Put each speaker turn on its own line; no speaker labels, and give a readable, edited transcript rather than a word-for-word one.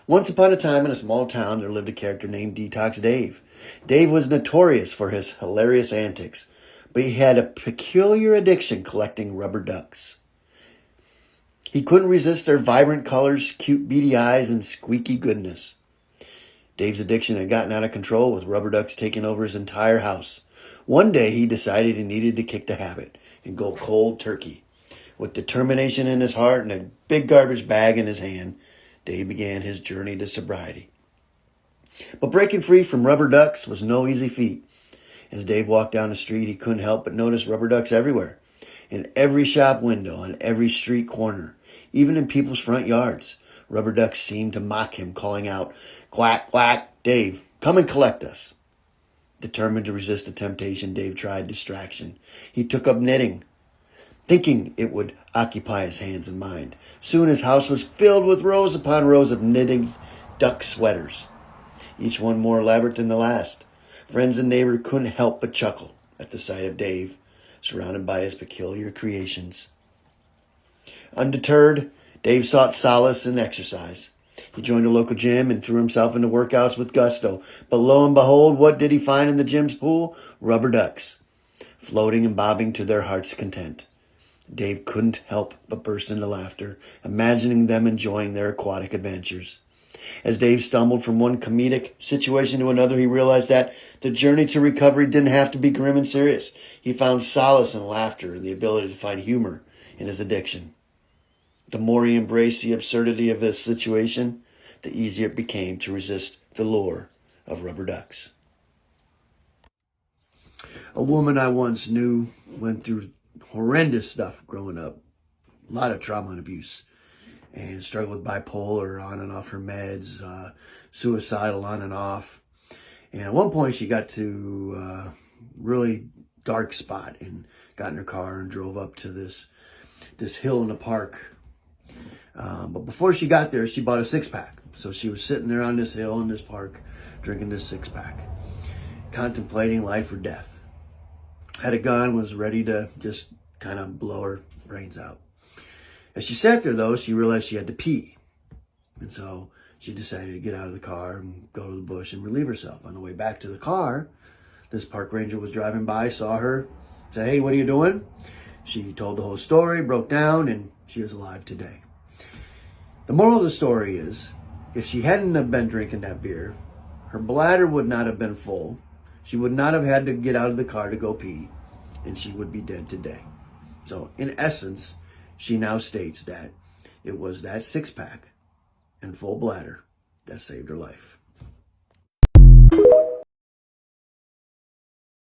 Once upon a time in a small town, there lived a character named Detox Dave. Dave was notorious for his hilarious antics, but he had a peculiar addiction collecting rubber ducks. He couldn't resist their vibrant colors, cute beady eyes, and squeaky goodness. Dave's addiction had gotten out of control, with rubber ducks taking over his entire house. One day, he decided he needed to kick the habit and go cold turkey. With determination in his heart and a big garbage bag in his hand, Dave began his journey to sobriety. But breaking free from rubber ducks was no easy feat. As Dave walked down the street, he couldn't help but notice rubber ducks everywhere. In every shop window, on every street corner, even in people's front yards, rubber ducks seemed to mock him, calling out, "Quack, quack, Dave, come and collect us." Determined to resist the temptation, Dave tried distraction. He took up knitting, thinking it would occupy his hands and mind. Soon his house was filled with rows upon rows of knitting duck sweaters, each one more elaborate than the last. Friends and neighbors couldn't help but chuckle at the sight of Dave, surrounded by his peculiar creations. Undeterred, Dave sought solace in exercise. He joined a local gym and threw himself into workouts with gusto. But lo and behold, what did he find in the gym's pool? Rubber ducks, floating and bobbing to their heart's content. Dave couldn't help but burst into laughter, imagining them enjoying their aquatic adventures. As Dave stumbled from one comedic situation to another, he realized that the journey to recovery didn't have to be grim and serious. He found solace in laughter and the ability to find humor in his addiction. The more he embraced the absurdity of his situation, the easier it became to resist the lure of rubber ducks. A woman I once knew went through horrendous stuff growing up, a lot of trauma and abuse, and struggled with bipolar on and off her meds, suicidal on and off. And at one point she got to a really dark spot and got in her car and drove up to this hill in the park. But before she got there, she bought a six-pack. So she was sitting there on this hill in this park, drinking this six-pack, contemplating life or death. Had a gun, was ready to just kind of blow her brains out. As she sat there, though, she realized she had to pee. And so she decided to get out of the car and go to the bush and relieve herself. On the way back to the car, this park ranger was driving by, saw her, said, "Hey, what are you doing?" She told the whole story, broke down, and she is alive today. The moral of the story is, if she hadn't have been drinking that beer, her bladder would not have been full. She would not have had to get out of the car to go pee, and she would be dead today. So, in essence, she now states that it was that six-pack and full bladder that saved her life.